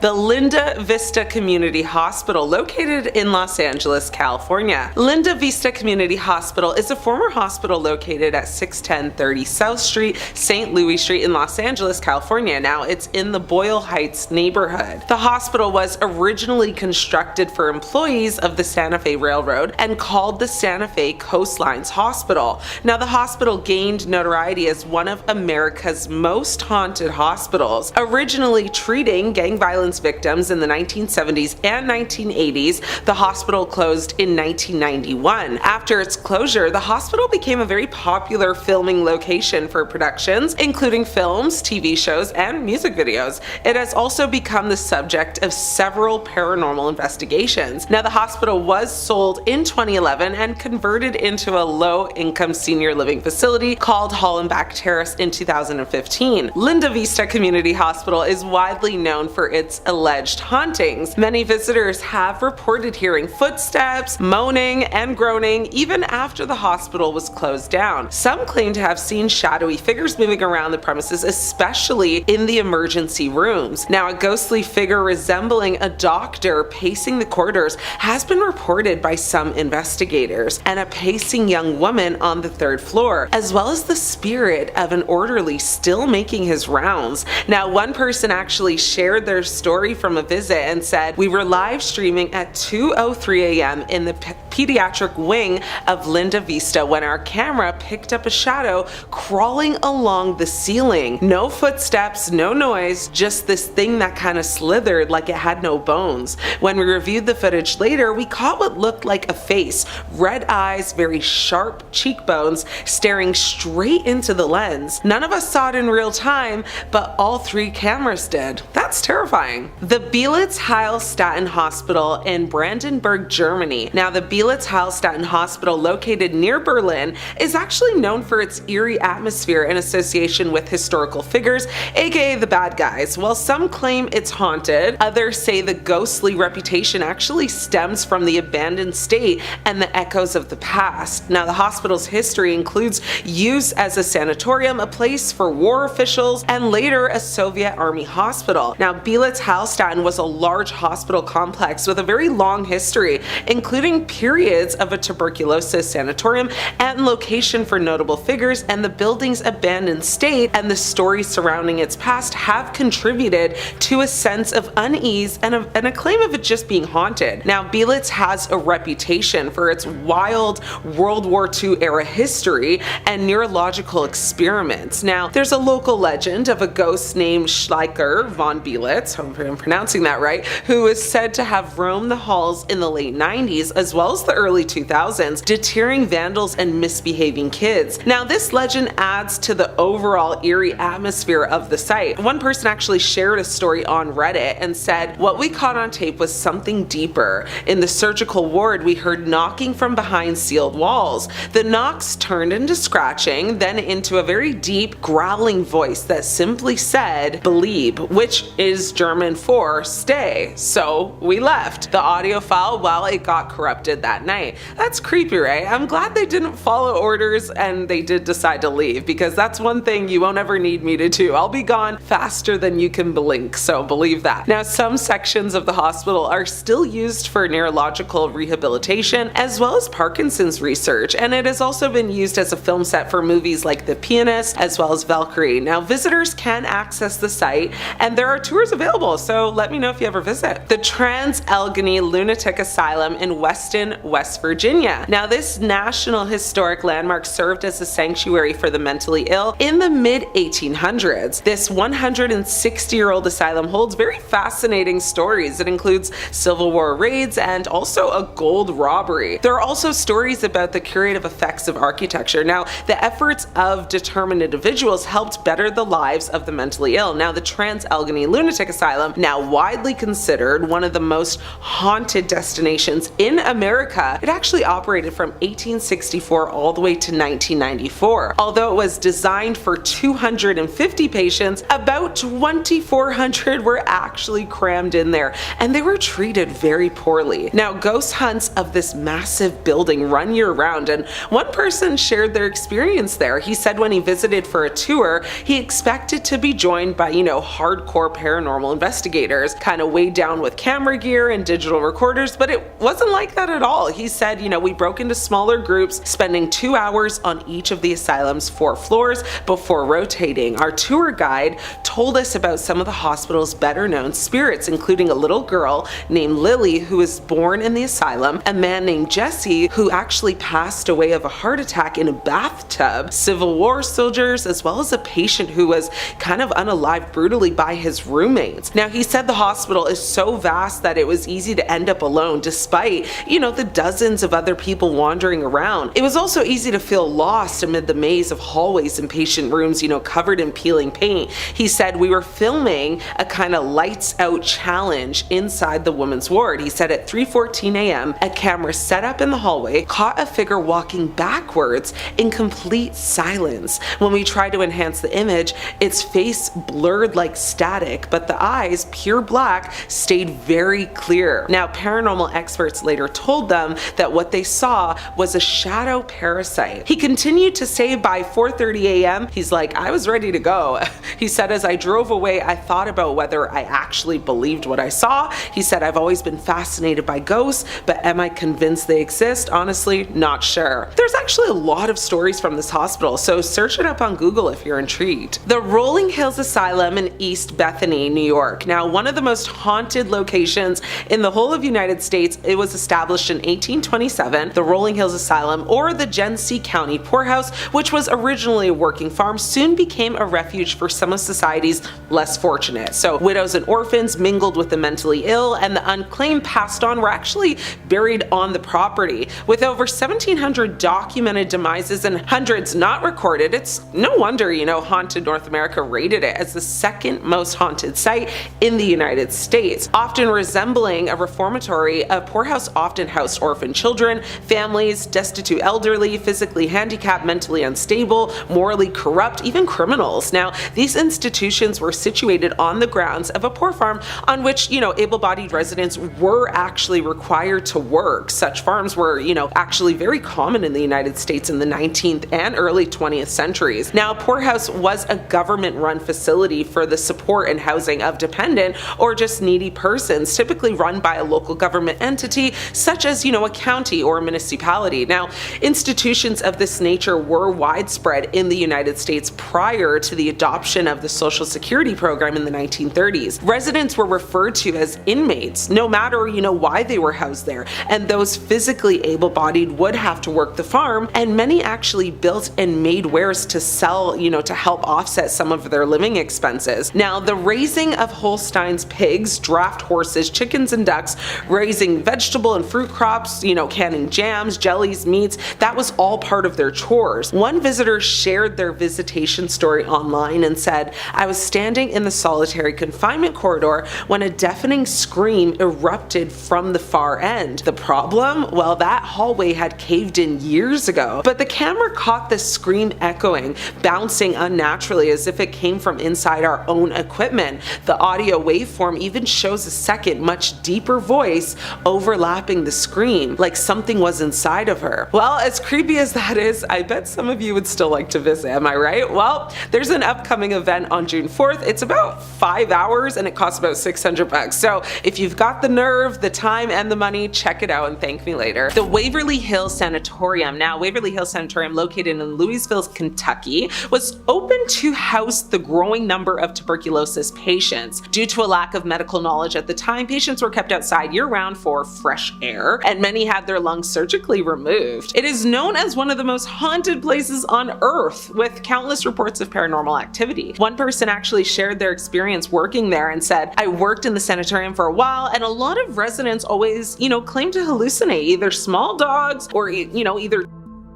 the Linda Vista Community Hospital located in Los Angeles, California. Linda Vista Community Hospital is a former hospital located at 610 30 South Street, St. Louis Street in Los Angeles, California. Now it's in the Boyle Heights neighborhood. The hospital was originally constructed for employees of the Santa Fe Railroad and called the Santa Fe Coastlines Hospital. Now the hospital gained notoriety as one of America's most haunted hospitals, originally treating gang violence victims in the 1970s and 1980s. The hospital closed in 1991. After its closure, the hospital became a very popular filming location for productions, including films, TV shows, and music videos. It has also become the subject of several paranormal investigations. Now, the hospital was sold in 2011 and converted into a low-income senior living facility called Hollenbach Terrace in 2015. Linda Vista Community Hospital is widely known for its alleged hauntings. Many visitors have reported hearing footsteps, moaning, and groaning even after the hospital was closed down. Some claim to have seen shadowy figures moving around the premises, especially in the emergency rooms. Now, a ghostly figure resembling a doctor pacing the corridors has been reported by some investigators, and a pacing young woman on the third floor, as well as the spirit of an orderly still making his rounds. Now, one person actually shared their story from a visit and said, "We were live streaming at 2:03 a.m. in the pediatric wing of Linda Vista when our camera picked up a shadow crawling along the ceiling. No footsteps, no noise, just this thing that kind of slithered like it had no bones. When we reviewed the footage later, we caught what looked like a face, red eyes, very sharp cheekbones, staring straight into the lens. None of us saw it in real time, but all three cameras did." That's terrifying. The Belitz-Heilstatten Hospital in Brandenburg, Germany. Now, the Belitz-Heilstatten Hospital, located near Berlin, is actually known for its eerie atmosphere in association with historical figures, aka the bad guys. While some claim it's haunted, others say the ghostly reputation actually stems from the abandoned state and the echoes of the past. Now, the hospital's history includes use as a sanatorium, a place for war officials, and later a Soviet army hospital. Now, Belitz-Heilstatten was a large hospital complex with a very long history, including periods of a tuberculosis sanatorium and location for notable figures, and the building's abandoned state and the stories surrounding its past have contributed to a sense of unease and a claim of it just being haunted. Now, Belitz has a reputation for its wild World War II era history and neurological experiments. Now, there's a local legend of a ghost named Schleicher von Belitz, hope I'm pronouncing that right, who is said to have roamed the halls in the late 90s as well as the early 2000s, deterring vandals and misbehaving kids. Now, this legend adds to the overall eerie atmosphere of the site. One person actually shared a story on Reddit and said, "What we caught on tape was something deeper. In the surgical ward, we heard knocking from behind sealed walls. The knocks turned into scratching, then into a very deep, growling voice that simply said, 'Bleib,' which is German for stay. So we left. The audio file, well, it got corrupted that night." That's creepy, right? I'm glad they didn't follow orders and they did decide to leave, because that's one thing you won't ever need me to do. I'll be gone faster than you can blink, so believe that. Now, some sections of the hospital are still used for neurological rehabilitation as well as Parkinson's research, and it has also been used as a film set for movies like The Pianist as well as Valkyrie. Now, visitors can access the site and there are tours available, so let me know if you ever visit. The Trans-Allegheny Lunatic Asylum in Weston, West Virginia. Now, this National Historic Landmark served as a sanctuary for the mentally ill in the mid-1800s. This 160-year-old asylum holds very fascinating stories. It includes Civil War raids and also a gold robbery. There are also stories about the curative effects of architecture. Now, the efforts of determined individuals helped better the lives of the mentally ill. Now, the Trans-Allegheny Lunatic Asylum, now widely considered one of the most haunted destinations in America, America, it actually operated from 1864 all the way to 1994. Although it was designed for 250 patients, about 2,400 were actually crammed in there, and they were treated very poorly. Now, ghost hunts of this massive building run year-round, and one person shared their experience there. He said when he visited for a tour, he expected to be joined by, hardcore paranormal investigators, kind of weighed down with camera gear and digital recorders, but it wasn't like that at all. He said, we broke into smaller groups, spending 2 hours on each of the asylum's 4 floors before rotating. Our tour guide told us about some of the hospital's better known spirits, including a little girl named Lily who was born in the asylum, a man named Jesse who actually passed away of a heart attack in a bathtub, Civil War soldiers, as well as a patient who was kind of unalived brutally by his roommates. Now, he said the hospital is so vast that it was easy to end up alone despite, the dozens of other people wandering around. It was also easy to feel lost amid the maze of hallways and patient rooms, covered in peeling paint. He said we were filming a kind of lights out challenge inside the women's ward. He said at 3:14 a.m., a camera set up in the hallway caught a figure walking backwards in complete silence. When we tried to enhance the image, its face blurred like static, but the eyes, pure black, stayed very clear. Now, paranormal experts later told them that what they saw was a shadow parasite. He continued to say by 4:30 a.m., he's like, I was ready to go. He said, as I drove away, I thought about whether I actually believed what I saw. He said, I've always been fascinated by ghosts, but am I convinced they exist? Honestly, not sure. There's actually a lot of stories from this hospital, so search it up on Google if you're intrigued. The Rolling Hills Asylum in East Bethany, New York. Now, one of the most haunted locations in the whole of United States. It was established in 1827. The Rolling Hills Asylum, or the Genesee County Poorhouse, which was originally a working farm, soon became a refuge for some of society's less fortunate. So widows and orphans mingled with the mentally ill, and the unclaimed passed on were actually buried on the property. With over 1,700 documented demises and hundreds not recorded, it's no wonder, Haunted North America rated it as the second most haunted site in the United States. Often resembling a reformatory, a poorhouse often housed orphan children, families, destitute elderly, physically handicapped, mentally unstable, morally corrupt, even criminals. Now, these institutions were situated on the grounds of a poor farm on which, able-bodied residents were actually required to work. Such farms were, actually very common in the United States in the 19th and early 20th centuries. Now, a poorhouse was a government-run facility for the support and housing of dependent or just needy persons, typically run by a local government entity such as, a county or a municipality. Now, institutions of this nature were widespread in the United States prior to the adoption of the Social Security program in the 1930s. Residents were referred to as inmates, no matter, why they were housed there, and those physically able-bodied would have to work the farm, and many actually built and made wares to sell, to help offset some of their living expenses. Now, the raising of Holstein's pigs, draft horses, chickens, and ducks, raising vegetable and fruit crops, canning jams, jellies, meats, that was all part of their chores. One visitor shared their visitation story online and said, I was standing in the solitary confinement corridor when a deafening scream erupted from the far end. The problem? Well, that hallway had caved in years ago, but the camera caught the scream echoing, bouncing unnaturally as if it came from inside our own equipment. The audio waveform even shows a second, much deeper voice overlapping the scream, like something was inside of her. Well, as creepy as that is, I bet some of you would still like to visit, am I right? Well, there's an upcoming event on June 4th. It's about 5 hours and it costs about $600. So if you've got the nerve, the time, and the money, check it out and thank me later. The Waverly Hills Sanatorium. Now, Waverly Hills Sanatorium, located in Louisville, Kentucky, was open to house the growing number of tuberculosis patients. Due to a lack of medical knowledge at the time, patients were kept outside year-round for fresh air, and many had their lungs surgically removed. It is known as one of the most haunted places on Earth, with countless reports of paranormal activity. One person actually shared their experience working there and said, I worked in the sanatorium for a while, and a lot of residents always, claim to hallucinate either small dogs or, either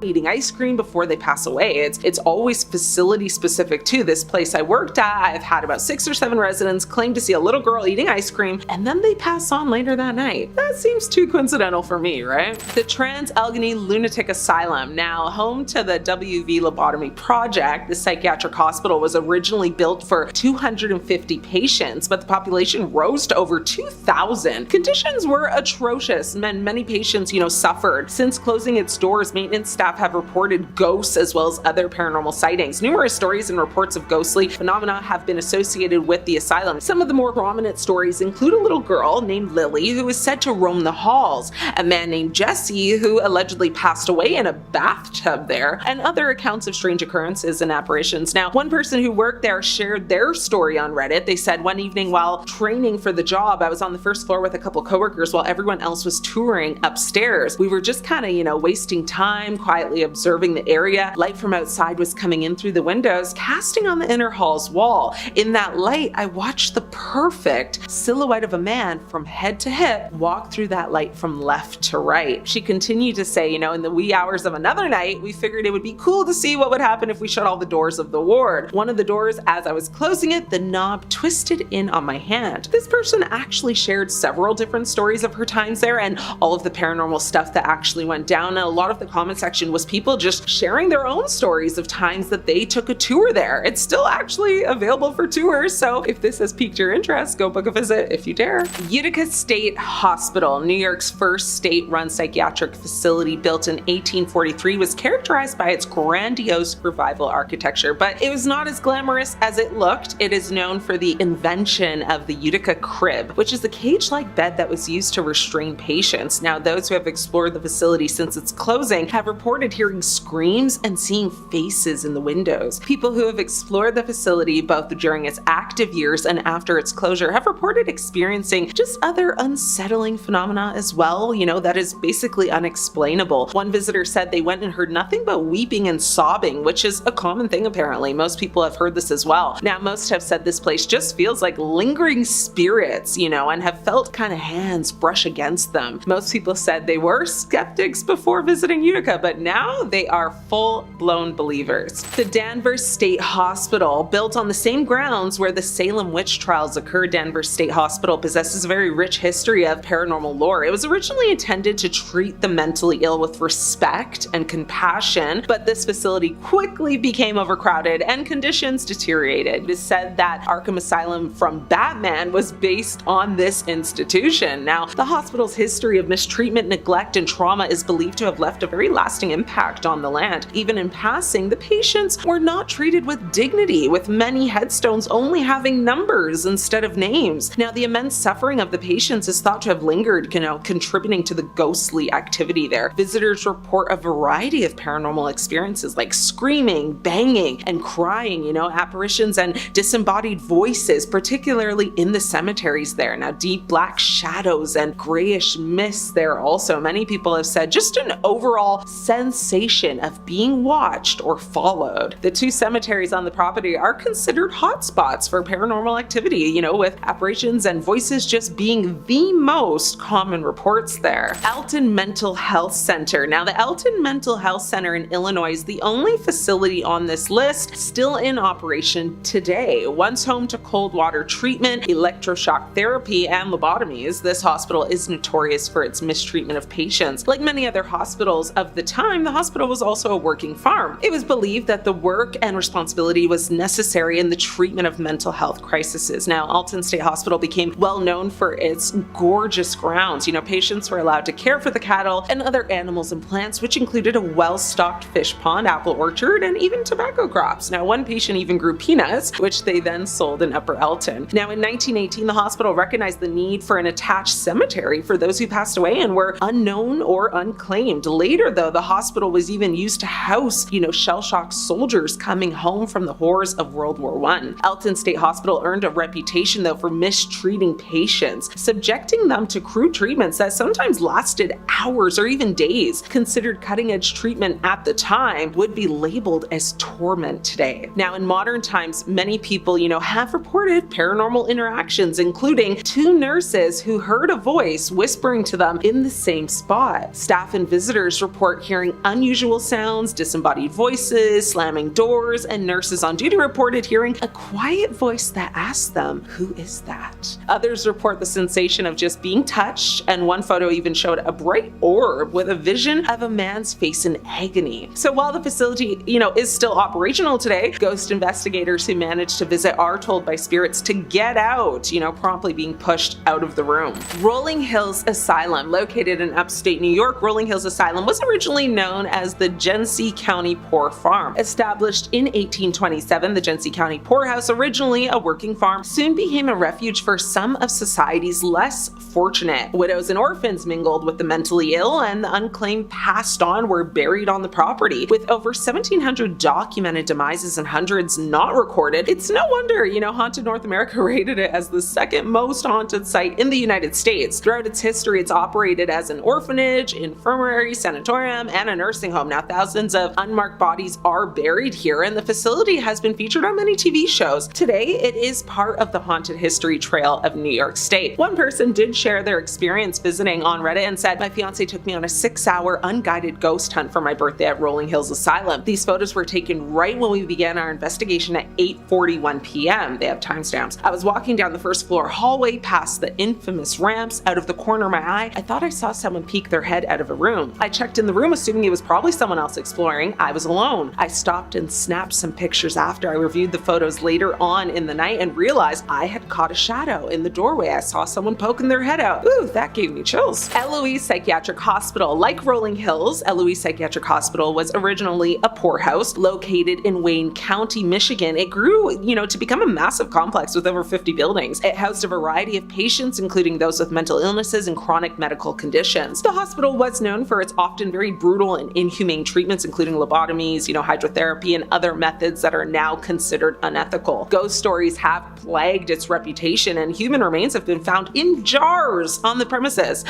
eating ice cream before they pass away. It's always facility specific too. This place I worked at, I've had about 6 or 7 residents claim to see a little girl eating ice cream and then they pass on later that night. That seems too coincidental for me, right? The Trans-Allegheny Lunatic Asylum, now home to the WV Lobotomy Project, the psychiatric hospital was originally built for 250 patients, but the population rose to over 2,000. Conditions were atrocious and many patients, suffered. Since closing its doors, maintenance staff have reported ghosts as well as other paranormal sightings. Numerous stories and reports of ghostly phenomena have been associated with the asylum. Some of the more prominent stories include a little girl named Lily who is said to roam the halls, a man named Jesse who allegedly passed away in a bathtub there, and other accounts of strange occurrences and apparitions. Now, one person who worked there shared their story on Reddit. They said, one evening while training for the job, I was on the first floor with a couple coworkers while everyone else was touring upstairs. We were just kind of, wasting time, quietly observing the area. Light from outside was coming in through the windows, casting on the inner hall's wall. In that light, I watched the perfect silhouette of a man from head to hip walk through that light from left to right. She continued to say, in the wee hours of another night, we figured it would be cool to see what would happen if we shut all the doors of the ward. One of the doors, as I was closing it, the knob twisted in on my hand. This person actually shared several different stories of her times there and all of the paranormal stuff that actually went down. And a lot of the comment section was people just sharing their own stories of times that they took a tour there. It's still actually available for tours, so if this has piqued your interest, go book a visit if you dare. Utica State Hospital, New York's first state-run psychiatric facility built in 1843, was characterized by its grandiose revival architecture, but it was not as glamorous as it looked. It is known for the invention of the Utica crib, which is a cage-like bed that was used to restrain patients. Now, those who have explored the facility since its closing have reported hearing screams and seeing faces in the windows. People who have explored the facility both during its active years and after its closure have reported experiencing just other unsettling phenomena as well, that is basically unexplainable. One visitor said they went and heard nothing but weeping and sobbing, which is a common thing apparently. Most people have heard this as well. Now, most have said this place just feels like lingering spirits, and have felt kind of hands brush against them. Most people said they were skeptics before visiting Utica, but now they are full-blown believers. The Danvers State Hospital, built on the same grounds where the Salem witch trials occurred, Danvers State Hospital possesses a very rich history of paranormal lore. It was originally intended to treat the mentally ill with respect and compassion, but this facility quickly became overcrowded and conditions deteriorated. It is said that Arkham Asylum from Batman was based on this institution. Now, the hospital's history of mistreatment, neglect, and trauma is believed to have left a very lasting impact on the land. Even in passing, the patients were not treated with dignity, with many headstones only having numbers instead of names. Now, the immense suffering of the patients is thought to have lingered, contributing to the ghostly activity there. Visitors report a variety of paranormal experiences like screaming, banging, and crying, apparitions and disembodied voices, particularly in the cemeteries there. Now, deep black shadows and grayish mists there also. Many people have said just an overall sensation of being watched or followed. The 2 cemeteries on the property are considered hotspots for paranormal activity, with apparitions and voices just being the most common reports there. Elton Mental Health Center. Now, the Elton Mental Health Center in Illinois is the only facility on this list still in operation today. Once home to cold water treatment, electroshock therapy, and lobotomies, this hospital is notorious for its mistreatment of patients. Like many other hospitals of the time, the hospital was also a working farm. It was believed that the work and responsibility was necessary in the treatment of mental health crises. Now, Alton State Hospital became well known for its gorgeous grounds. Patients were allowed to care for the cattle and other animals and plants, which included a well-stocked fish pond, apple orchard, and even tobacco crops. Now, one patient even grew peanuts, which they then sold in Upper Elton. Now, in 1918, the hospital recognized the need for an attached cemetery for those who passed away and were unknown or unclaimed. Later, though, the hospital was even used to house, shell-shocked soldiers coming home from the horrors of World War I. Elton State Hospital earned a reputation, though, for mistreating patients, subjecting them to crude treatments that sometimes lasted hours or even days. Considered cutting-edge treatment at the time would be labeled as torment today. Now, in modern times, many people, have reported paranormal interactions, including 2 nurses who heard a voice whispering to them in the same spot. Staff and visitors report hearing hearing unusual sounds, disembodied voices, slamming doors, and nurses on duty reported hearing a quiet voice that asked them, "Who is that?" Others report the sensation of just being touched, and one photo even showed a bright orb with a vision of a man's face in agony. So while the facility, is still operational today, ghost investigators who managed to visit are told by spirits to get out, promptly being pushed out of the room. Rolling Hills Asylum, located in upstate New York, Rolling Hills Asylum was originally known as the Genesee County Poor Farm. Established in 1827, the Genesee County Poorhouse, originally a working farm, soon became a refuge for some of society's less fortunate. Widows and orphans mingled with the mentally ill, and the unclaimed passed on were buried on the property. With over 1,700 documented demises and hundreds not recorded, it's no wonder, Haunted North America rated it as the second most haunted site in the United States. Throughout its history, it's operated as an orphanage, infirmary, sanatorium, and a nursing home. Now, thousands of unmarked bodies are buried here, and the facility has been featured on many TV shows. Today, it is part of the Haunted History Trail of New York State. One person did share their experience visiting on Reddit and said, "My fiance took me on a 6-hour unguided ghost hunt for my birthday at Rolling Hills Asylum. These photos were taken right when we began our investigation at 8:41 p.m. They have timestamps. I was walking down the first floor hallway past the infamous ramps. Out of the corner of my eye, I thought I saw someone peek their head out of a room. I checked in the room assuming it was probably someone else exploring. I was alone. I stopped and snapped some pictures after I reviewed the photos later on in the night and realized I had caught a shadow in the doorway. I saw someone poking their head out. Ooh, that gave me chills." Eloise Psychiatric Hospital. Like Rolling Hills, Eloise Psychiatric Hospital was originally a poorhouse located in Wayne County, Michigan. It grew, to become a massive complex with over 50 buildings. It housed a variety of patients, including those with mental illnesses and chronic medical conditions. The hospital was known for its often very brutal and inhumane treatments, including lobotomies, hydrotherapy, and other methods that are now considered unethical. Ghost stories have plagued its reputation, and human remains have been found in jars on the premises.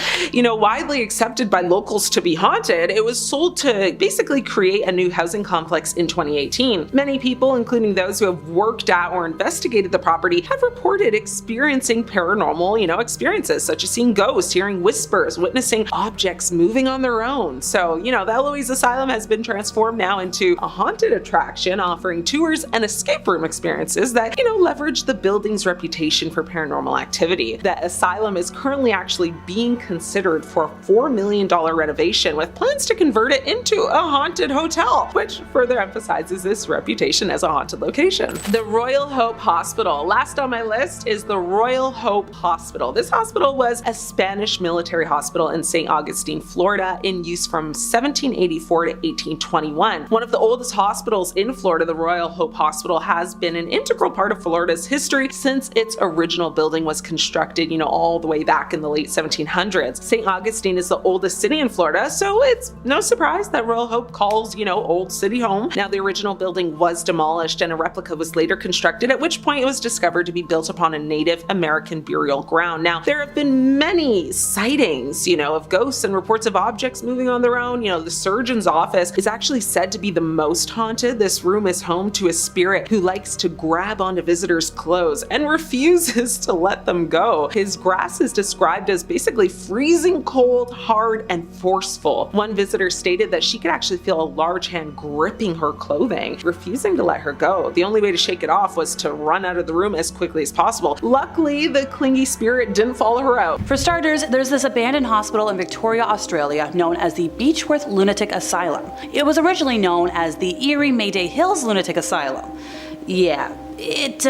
Widely accepted by locals to be haunted, it was sold to basically create a new housing complex in 2018. Many people, including those who have worked at or investigated the property, have reported experiencing paranormal, experiences such as seeing ghosts, hearing whispers, witnessing objects moving on their own. So, the Eloise Asylum has been transformed now into a haunted attraction, offering tours and escape room experiences that, leverage the building's reputation for paranormal activity. The asylum is currently actually being considered for a $4 million renovation, with plans to convert it into a haunted hotel, which further emphasizes its reputation as a haunted location. The Royal Hope Hospital. Last on my list is the Royal Hope Hospital. This hospital was a Spanish military hospital in St. Augustine, Florida, in use from 1784 to 1821. One of the oldest hospitals in Florida, the Royal Hope Hospital has been an integral part of Florida's history since its original building was constructed, all the way back in the late 1700s. St. Augustine is the oldest city in Florida, so it's no surprise that Royal Hope calls, Old City home. Now, the original building was demolished and a replica was later constructed, at which point it was discovered to be built upon a Native American burial ground. Now, there have been many sightings, of ghosts and reports of objects moving on their own. The surgeon's office is actually said to be the most haunted. This room is home to a spirit who likes to grab onto visitors' clothes and refuses to let them go. His grasp is described as basically freezing cold, hard, and forceful. One visitor stated that she could actually feel a large hand gripping her clothing, refusing to let her go. The only way to shake it off was to run out of the room as quickly as possible. Luckily, the clingy spirit didn't follow her out. For starters, there's this abandoned hospital in Victoria, Australia, known as the Beechworth Lunatic Asylum. It was originally known as the Erie Mayday Hills Lunatic Asylum. Yeah, it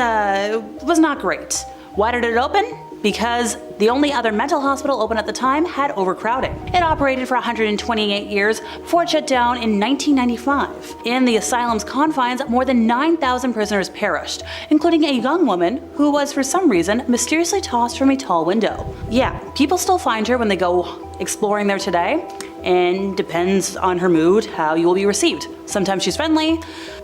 was not great. Why did it open? Because the only other mental hospital open at the time had overcrowding. It operated for 128 years before it shut down in 1995. In the asylum's confines, more than 9,000 prisoners perished, including a young woman who was for some reason mysteriously tossed from a tall window. Yeah, people still find her when they go exploring there today, and depends on her mood how you will be received. Sometimes she's friendly,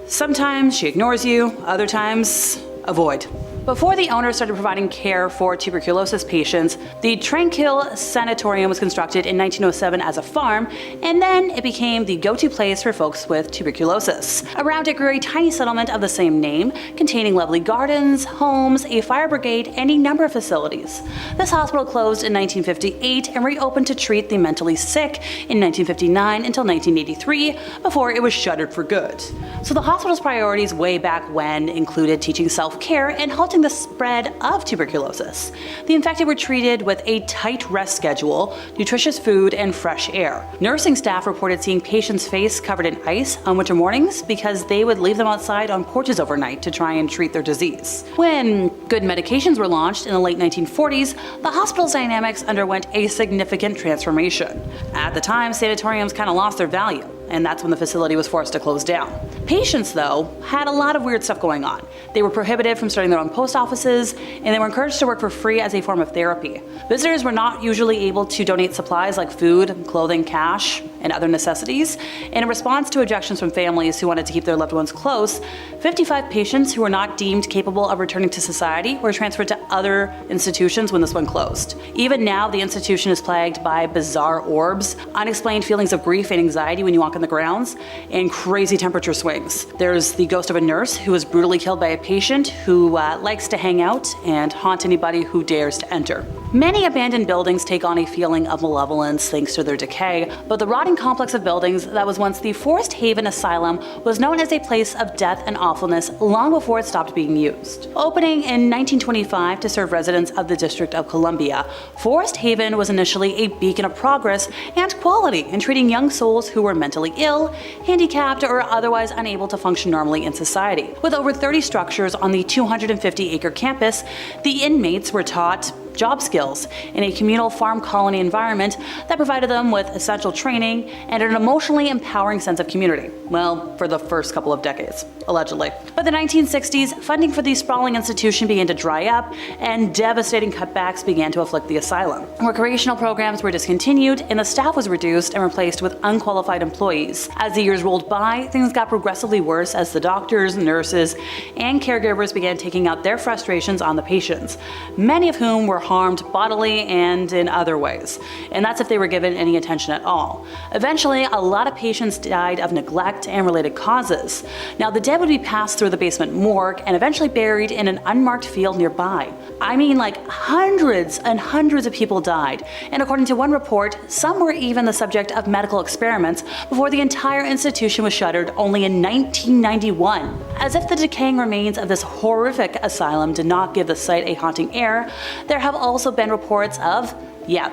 sometimes she ignores you, other times avoid. Before the owner started providing care for tuberculosis patients, the Tranquil Sanatorium was constructed in 1907 as a farm, and then it became the go-to place for folks with tuberculosis. Around it grew a tiny settlement of the same name, containing lovely gardens, homes, a fire brigade, and a number of facilities. This hospital closed in 1958 and reopened to treat the mentally sick in 1959 until 1983, before it was shuttered for good. So the hospital's priorities way back when included teaching self-care and halting the spread of tuberculosis. The infected were treated with a tight rest schedule, nutritious food, and fresh air. Nursing staff reported seeing patients' face covered in ice on winter mornings because they would leave them outside on porches overnight to try and treat their disease. When good medications were launched in the late 1940s, the hospital's dynamics underwent a significant transformation. At the time, sanatoriums kind of lost their value, and that's when the facility was forced to close down. Patients, though, had a lot of weird stuff going on. They were prohibited from starting their own post offices, and they were encouraged to work for free as a form of therapy. Visitors were not usually able to donate supplies like food, clothing, cash, and other necessities. And in response to objections from families who wanted to keep their loved ones close, 55 patients who were not deemed capable of returning to society were transferred to other institutions when this one closed. Even now, the institution is plagued by bizarre orbs, unexplained feelings of grief and anxiety when you walk on the grounds, and crazy temperature swings. There's the ghost of a nurse who was brutally killed by a patient who likes to hang out and haunt anybody who dares to enter. Many abandoned buildings take on a feeling of malevolence thanks to their decay, but the rotting complex of buildings that was once the Forest Haven Asylum was known as a place of death and awfulness long before it stopped being used. Opening in 1925 to serve residents of the District of Columbia, Forest Haven was initially a beacon of progress and quality in treating young souls who were mentally ill, handicapped, or otherwise unable to function normally in society. With over 30 structures on the 250-acre campus, the inmates were taught job skills in a communal farm colony environment that provided them with essential training and an emotionally empowering sense of community. Well, for the first couple of decades, allegedly. By the 1960s, funding for the sprawling institution began to dry up, and devastating cutbacks began to afflict the asylum. Recreational programs were discontinued, and the staff was reduced and replaced with unqualified employees. As the years rolled by, things got progressively worse as the doctors, nurses, and caregivers began taking out their frustrations on the patients, many of whom were harmed bodily and in other ways, and that's if they were given any attention at all. Eventually, a lot of patients died of neglect and related causes. Now, the dead would be passed through the basement morgue and eventually buried in an unmarked field nearby. I mean, like hundreds and hundreds of people died, and according to one report, some were even the subject of medical experiments before the entire institution was shuttered only in 1991. As if the decaying remains of this horrific asylum did not give the site a haunting air, there have also been reports of,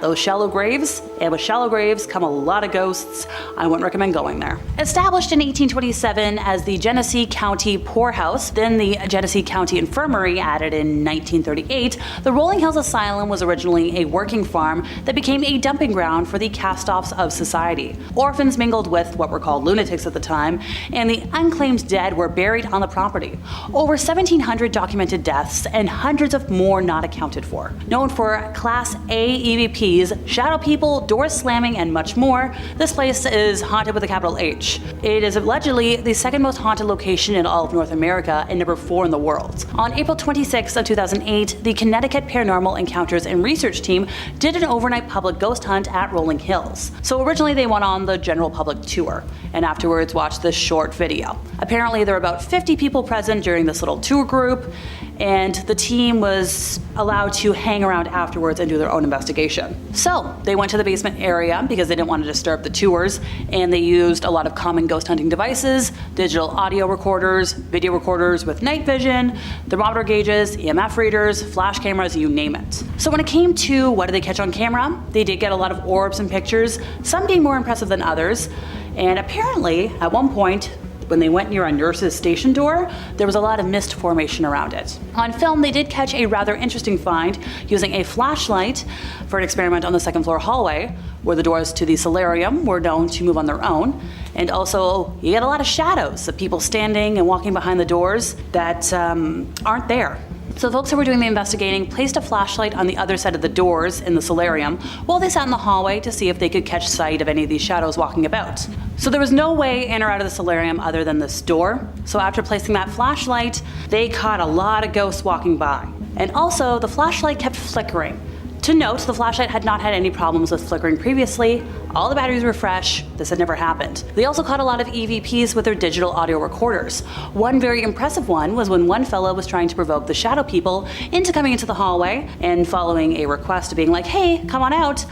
those shallow graves, and with shallow graves come a lot of ghosts. I wouldn't recommend going there. Established in 1827 as the Genesee County Poorhouse, then the Genesee County Infirmary added in 1938, the Rolling Hills Asylum was originally a working farm that became a dumping ground for the cast-offs of society. Orphans mingled with what were called lunatics at the time, and the unclaimed dead were buried on the property. Over 1,700 documented deaths and hundreds of more not accounted for. Known for Class A EVPs, shadow people, doors slamming, and much more, this place is haunted with a capital H. It is allegedly the second most haunted location in all of North America and number 4 in the world. On April 26 of 2008, the Connecticut Paranormal Encounters and Research Team did an overnight public ghost hunt at Rolling Hills. So originally they went on the general public tour, and afterwards watched this short video. Apparently there were about 50 people present during this little tour group, and the team was allowed to hang around afterwards and do their own investigation. So they went to the basement area because they didn't want to disturb the tours, and they used a lot of common ghost hunting devices, digital audio recorders, video recorders with night vision, thermometer gauges, EMF readers, flash cameras, you name it. So when it came to what did they catch on camera, they did get a lot of orbs and pictures, some being more impressive than others, and apparently at one point, when they went near a nurse's station door, there was a lot of mist formation around it. On film, they did catch a rather interesting find using a flashlight for an experiment on the second floor hallway, where the doors to the solarium were known to move on their own. And also, you get a lot of shadows of people standing and walking behind the doors that aren't there. So the folks who were doing the investigating placed a flashlight on the other side of the doors in the solarium while they sat in the hallway to see if they could catch sight of any of these shadows walking about. So there was no way in or out of the solarium other than this door. So after placing that flashlight, they caught a lot of ghosts walking by. And also, the flashlight kept flickering. To note, the flashlight had not had any problems with flickering previously. All the batteries were fresh. This had never happened. They also caught a lot of EVPs with their digital audio recorders. One very impressive one was when one fellow was trying to provoke the shadow people into coming into the hallway, and following a request of being like, "Hey, come on out,"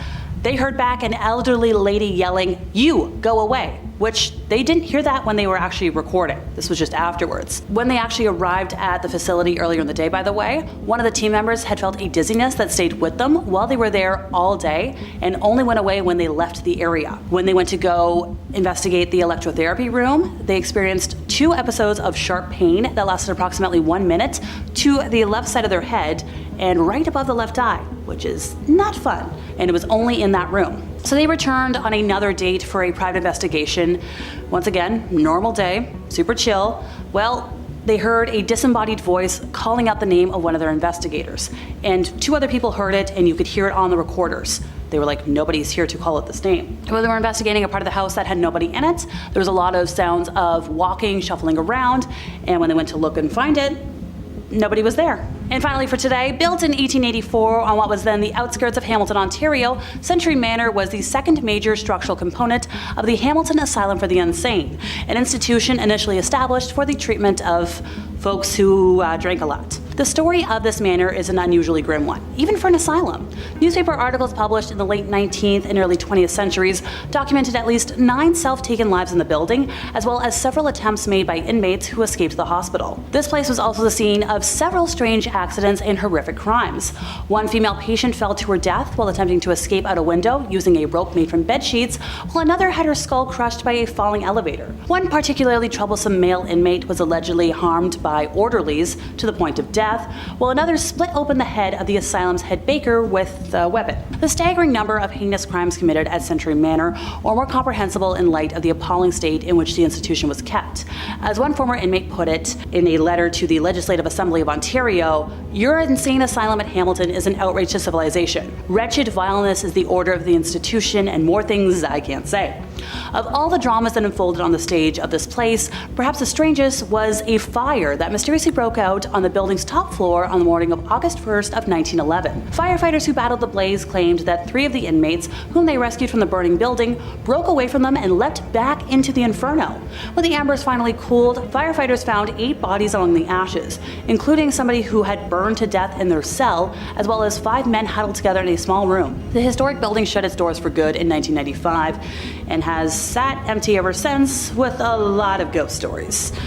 they heard back an elderly lady yelling, "You, go away," which they didn't hear that when they were actually recording. This was just afterwards. When they actually arrived at the facility earlier in the day, by the way, one of the team members had felt a dizziness that stayed with them while they were there all day and only went away when they left the area. When they went to go investigate the electrotherapy room, they experienced 2 episodes of sharp pain that lasted approximately 1 minute to the left side of their head and right above the left eye, which is not fun. And it was only in that room. So they returned on another date for a private investigation. Once again, normal day, super chill. Well, they heard a disembodied voice calling out the name of one of their investigators. And 2 other people heard it, and you could hear it on the recorders. They were like, nobody's here to call it this name. When they were investigating a part of the house that had nobody in it, there was a lot of sounds of walking, shuffling around, and when they went to look and find it, nobody was there. And finally for today, built in 1884 on what was then the outskirts of Hamilton, Ontario, Century Manor was the second major structural component of the Hamilton Asylum for the Insane, an institution initially established for the treatment of folks who drank a lot. The story of this manor is an unusually grim one, even for an asylum. Newspaper articles published in the late 19th and early 20th centuries documented at least 9 self-taken lives in the building, as well as several attempts made by inmates who escaped the hospital. This place was also the scene of several strange accidents and horrific crimes. One female patient fell to her death while attempting to escape out a window using a rope made from bed sheets, while another had her skull crushed by a falling elevator. One particularly troublesome male inmate was allegedly harmed by orderlies to the point of death, while another split open the head of the asylum's head baker with a weapon. The staggering number of heinous crimes committed at Century Manor are more comprehensible in light of the appalling state in which the institution was kept. As one former inmate put it in a letter to the Legislative Assembly of Ontario, "Your insane asylum at Hamilton is an outrage to civilization. Wretched vileness is the order of the institution, and more things I can't say." Of all the dramas that unfolded on the stage of this place, perhaps the strangest was a fire that mysteriously broke out on the building's top floor on the morning of August 1st of 1911. Firefighters who battled the blaze claimed that 3 of the inmates, whom they rescued from the burning building, broke away from them and leapt back into the inferno. When the embers finally cooled, firefighters found 8 bodies among the ashes, including somebody who had burned to death in their cell, as well as 5 men huddled together in a small room. The historic building shut its doors for good in 1995 and has sat empty ever since, with a lot of ghost stories.